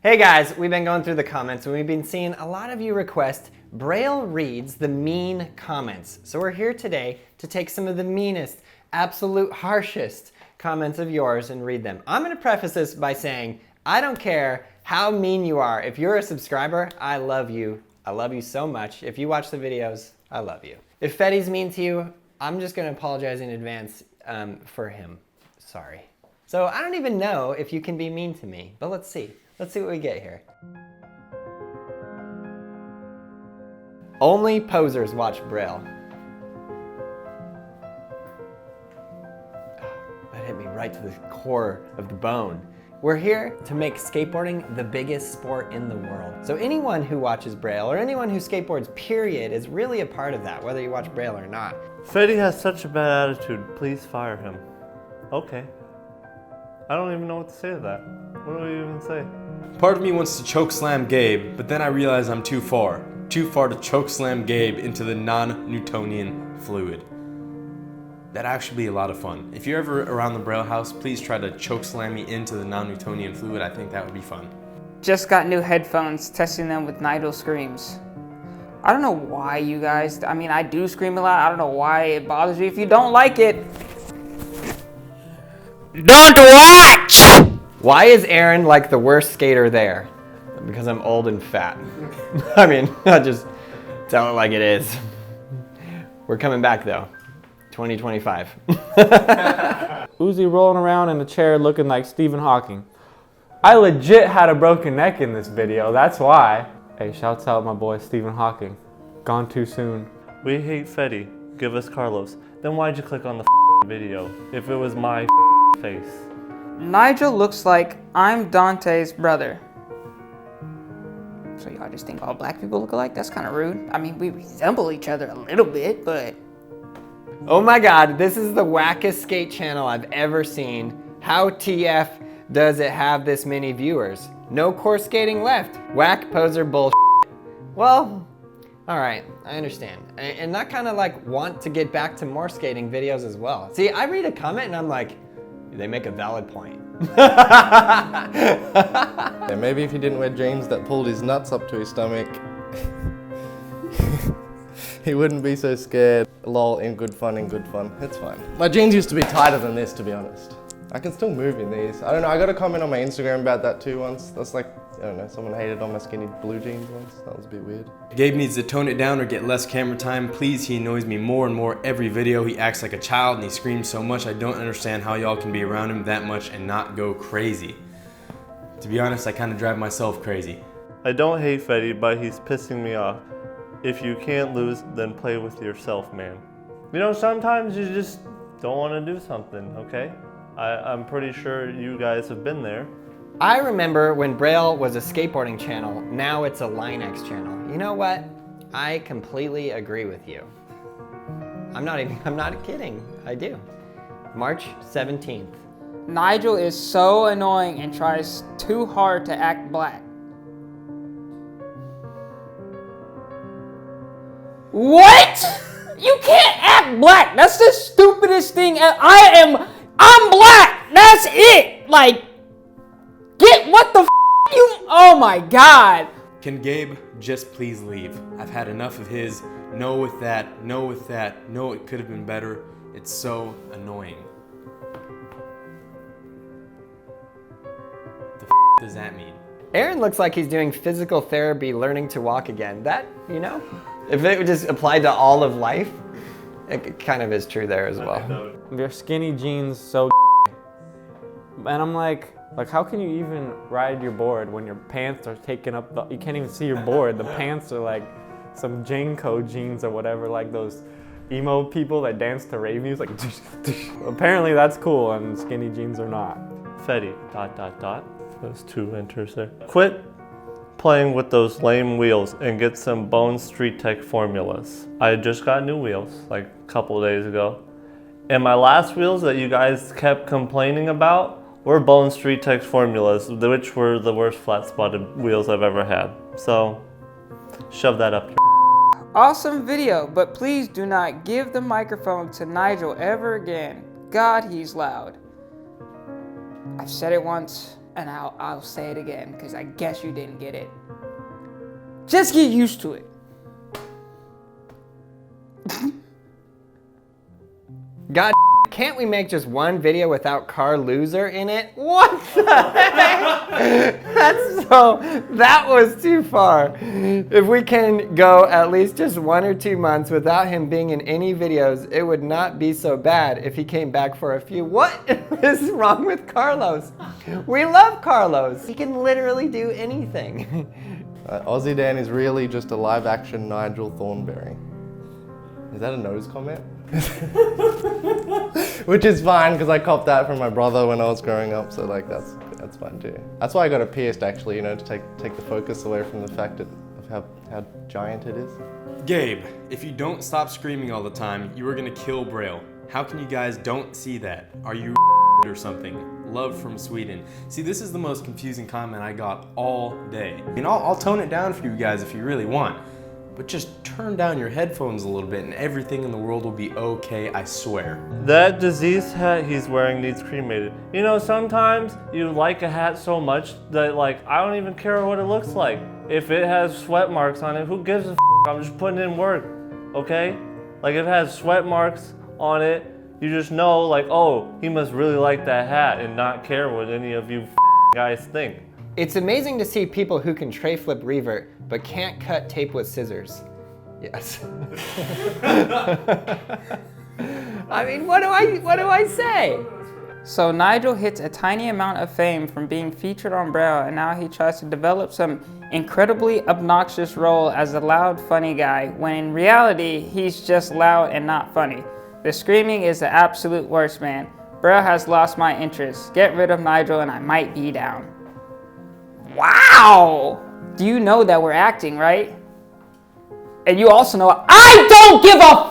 Hey guys, we've been going through the comments and we've been seeing a lot of you request Braille reads the mean comments. So we're here today to take some of the meanest, absolute harshest comments of yours and read them. I'm going to preface this by saying, I don't care how mean you are. If you're a subscriber, I love you. I love you so much. If you watch the videos, I love you. If Fetty's mean to you, I'm just going to apologize in advance for him. Sorry. So I don't even know if you can be mean to me, but let's see. Let's see what we get here. Only posers watch Braille. That hit me right to the core of the bone. We're here to make skateboarding the biggest sport in the world. So anyone who watches Braille, or anyone who skateboards, period, is really a part of that, whether you watch Braille or not. Fetty has such a bad attitude. Please fire him. Okay. I don't even know what to say to that. What do we even say? Part of me wants to choke slam Gabe, but then I realize I'm too far to choke slam Gabe into the non-Newtonian fluid. That'd actually be a lot of fun. If you're ever around the Braille house, please try to choke slam me into the non-Newtonian fluid. I think that would be fun. Just got new headphones, testing them with Nigel screams. I don't know why you guys, I do scream a lot. I don't know why it bothers you. If you don't like it, don't watch! Why is Aaron like the worst skater there? Because I'm old and fat. I mean, I'll just tell it like it is. We're coming back though. 2025. Uzi rolling around in a chair looking like Stephen Hawking. I legit had a broken neck in this video, that's why. Hey, shouts out my boy Stephen Hawking. Gone too soon. We hate Fetty. Give us Carlos. Then why'd you click on the video if it was my face? Nigel looks like I'm Dante's brother. So y'all just think all black people look alike? That's kind of rude. I mean, we resemble each other a little bit, but... Oh my God, this is the wackest skate channel I've ever seen. How TF does it have this many viewers? No course skating left. Whack poser bullshit. Well, all right, I understand. And that kind of like want to get back to more skating videos as well. See, I read a comment and I'm like, they make a valid point. Yeah, maybe if he didn't wear jeans that pulled his nuts up to his stomach, he wouldn't be so scared. Lol, in good fun, It's fine. My jeans used to be tighter than this, to be honest. I can still move in these. I don't know, I got a comment on my Instagram about that too once. That's like, I don't know, someone hated on my skinny blue jeans once. That was a bit weird. Gabe needs to tone it down or get less camera time. Please, he annoys me more and more every video. He acts like a child and he screams so much. I don't understand how y'all can be around him that much and not go crazy. To be honest, I kind of drive myself crazy. I don't hate Fetty, but he's pissing me off. If you can't lose, then play with yourself, man. You know, sometimes you just don't want to do something, okay? I'm pretty sure you guys have been there. I remember when Braille was a skateboarding channel, now it's a Linex channel. You know what? I completely agree with you. I'm not kidding, I do. March 17th. Nigel is so annoying and tries too hard to act black. What? You can't act black. That's the stupidest thing. I'm black. That's it. Like, what the you, oh my God. Can Gabe just please leave? I've had enough of his no with that, no with that, no it could have been better. It's so annoying. The does that mean? Aaron looks like he's doing physical therapy, learning to walk again. That, you know, if it just applied to all of life, it kind of is true there as well. Your skinny jeans so and I'm like how can you even ride your board when your pants are taking up you can't even see your board. The pants are like some Janko jeans or whatever, like those emo people that dance to rave music. Like, apparently that's cool and skinny jeans are not. Fetty, ... Those two enters there. Quit playing with those lame wheels and get some Bone Street Tech formulas. I just got new wheels like a couple of days ago. And my last wheels that you guys kept complaining about were Bone Street Tech formulas, which were the worst flat spotted wheels I've ever had. So, shove that up your Awesome video, but please do not give the microphone to Nigel ever again. God, he's loud. I've said it once, and I'll say it again because I guess you didn't get it. Just get used to it. God, can't we make just one video without car loser in it? What the heck? That was too far. If we can go at least just 1 or 2 months without him being in any videos, it would not be so bad if he came back for a few. What is wrong with Carlos? We love Carlos. He can literally do anything. Aussie Dan is really just a live action Nigel Thornberry. Is that a nose comment? Which is fine because I copped that from my brother when I was growing up, so like that's fine too. That's why I got it pierced actually, you know, to take the focus away from the fact of how giant it is. Gabe, if you don't stop screaming all the time, you are gonna kill Braille. How can you guys don't see that? Are you or something? Love from Sweden. See, this is the most confusing comment I got all day. And I'll tone it down for you guys if you really want. But just turn down your headphones a little bit and everything in the world will be okay, I swear. That diseased hat he's wearing needs cremated. You know, sometimes you like a hat so much that like, I don't even care what it looks like. If it has sweat marks on it, who gives a f? I'm just putting in work, okay? Like if it has sweat marks on it, you just know like, oh, he must really like that hat and not care what any of you guys think. It's amazing to see people who can tray flip revert, but can't cut tape with scissors. Yes. I mean, what do I say? So Nigel hits a tiny amount of fame from being featured on Braille, and now he tries to develop some incredibly obnoxious role as a loud, funny guy, when in reality, he's just loud and not funny. The screaming is the absolute worst, man. Braille has lost my interest. Get rid of Nigel and I might be down. Wow! Do you know that we're acting, right? And you also know I don't give a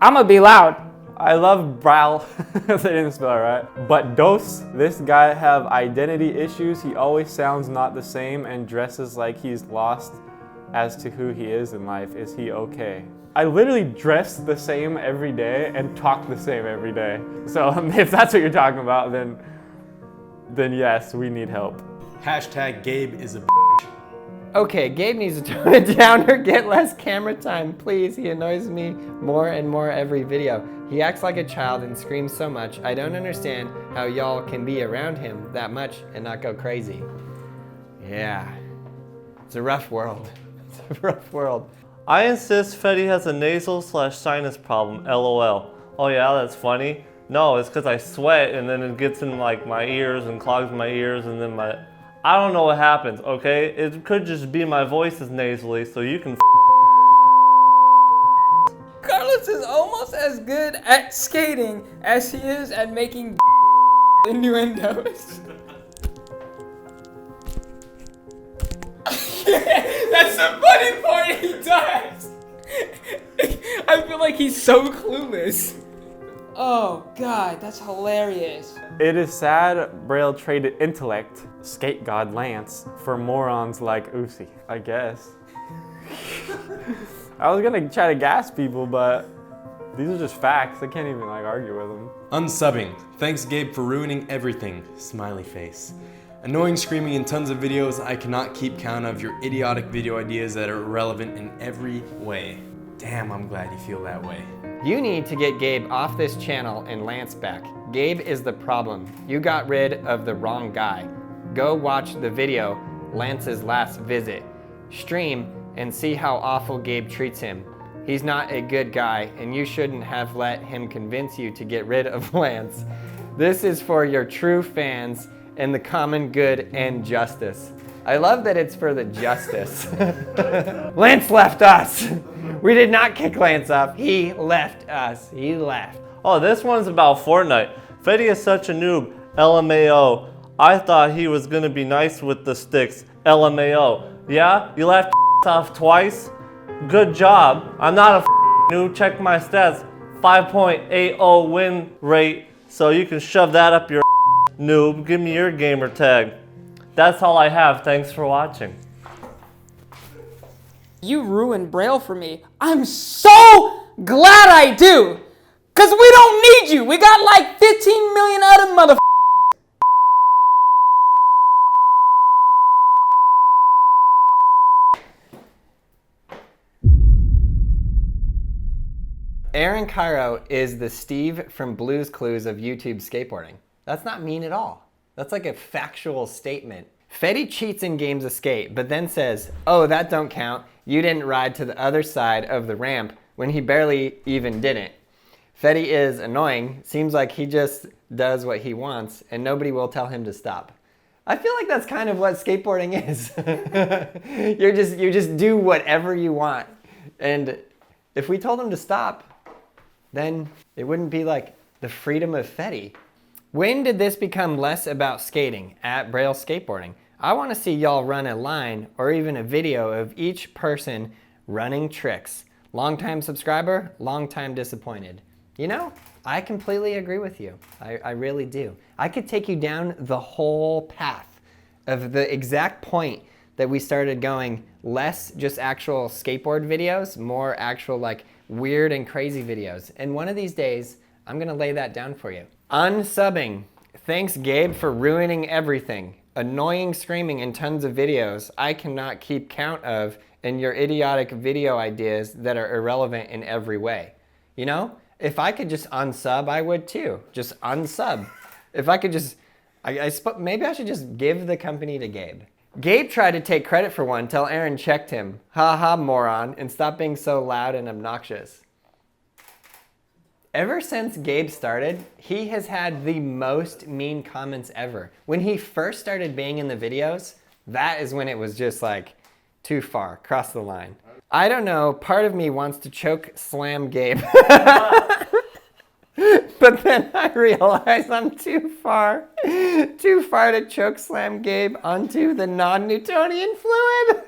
I'm gonna be loud. I love Braille. They didn't spell it right. But Dos, this guy have identity issues. He always sounds not the same and dresses like he's lost as to who he is in life. Is he okay? I literally dress the same every day and talk the same every day. So if that's what you're talking about, then yes, we need help. Hashtag Gabe is a Okay, Gabe needs to tone it down or get less camera time, please. He annoys me more and more every video. He acts like a child and screams so much. I don't understand how y'all can be around him that much and not go crazy. Yeah, it's a rough world. It's a rough world. I insist Fetty has a nasal/sinus problem, LOL. Oh yeah, that's funny. No, it's because I sweat and then it gets in like my ears and clogs my ears and then I don't know what happens, okay? It could just be my voice is nasally, so you can Carlos is almost as good at skating as he is at making innuendos. That's the funny part he does. I feel like he's so clueless. Oh God, that's hilarious. It is sad Braille traded intellect, skate god Lance, for morons like Uzi, I guess. I was gonna try to gas people, but these are just facts. I can't even like argue with them. Unsubbing. Thanks Gabe for ruining everything. Smiley face. Annoying screaming in tons of videos. I cannot keep count of your idiotic video ideas that are relevant in every way. Damn, I'm glad you feel that way. You need to get Gabe off this channel and Lance back. Gabe is the problem. You got rid of the wrong guy. Go watch the video, Lance's last visit. Stream and see how awful Gabe treats him. He's not a good guy and you shouldn't have let him convince you to get rid of Lance. This is for your true fans and the common good and justice. I love that it's for the justice. Lance left us. We did not kick Lance up. He left us. He left. Oh, this one's about Fortnite. Fetty is such a noob. LMAO. I thought he was gonna be nice with the sticks. LMAO. Yeah? You left off twice? Good job. I'm not a noob. Check my stats. 5.80 win rate. So you can shove that up your noob. Give me your gamer tag. That's all I have. Thanks for watching. You ruined Braille for me. I'm so glad I do. Cause we don't need you. We got like 15 million other motherfuckers. Aaron Kyro is the Steve from Blue's Clues of YouTube skateboarding. That's not mean at all. That's like a factual statement. Fetty cheats in games of skate, but then says, oh, that don't count. You didn't ride to the other side of the ramp when he barely even didn't. Fetty is annoying. Seems like he just does what he wants and nobody will tell him to stop. I feel like that's kind of what skateboarding is. you just do whatever you want. And if we told him to stop, then it wouldn't be like the freedom of Fetty. When did this become less about skating at Braille Skateboarding? I want to see y'all run a line or even a video of each person running tricks. Long-time subscriber, long-time disappointed. You know, I completely agree with you. I really do. I could take you down the whole path of the exact point that we started going less just actual skateboard videos, more actual like weird and crazy videos. And one of these days, I'm gonna lay that down for you. Unsubbing. Thanks, Gabe, for ruining everything. Annoying screaming in tons of videos I cannot keep count of, and your idiotic video ideas that are irrelevant in every way. You know, if I could just unsub, I would too. Just unsub. If I could just, maybe I should just give the company to Gabe. Gabe tried to take credit for one till Aaron checked him. Ha ha, moron, and stop being so loud and obnoxious. Ever since Gabe started, he has had the most mean comments ever. When he first started being in the videos, that is when it was just like too far, cross the line. I don't know, part of me wants to choke slam Gabe. But then I realize I'm too far to choke slam Gabe onto the non-Newtonian fluid.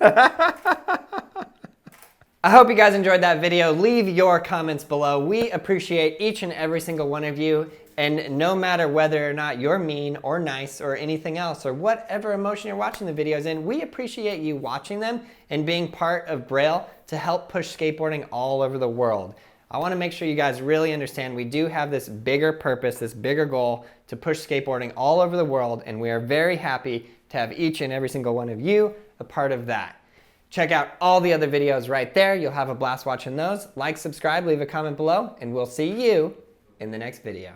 I hope you guys enjoyed that video. Leave your comments below. We appreciate each and every single one of you. And no matter whether or not you're mean or nice or anything else or whatever emotion you're watching the videos in, we appreciate you watching them and being part of Braille to help push skateboarding all over the world. I want to make sure you guys really understand we do have this bigger purpose, this bigger goal to push skateboarding all over the world, and we are very happy to have each and every single one of you a part of that. Check out all the other videos right there. You'll have a blast watching those. Like, subscribe, leave a comment below, and we'll see you in the next video.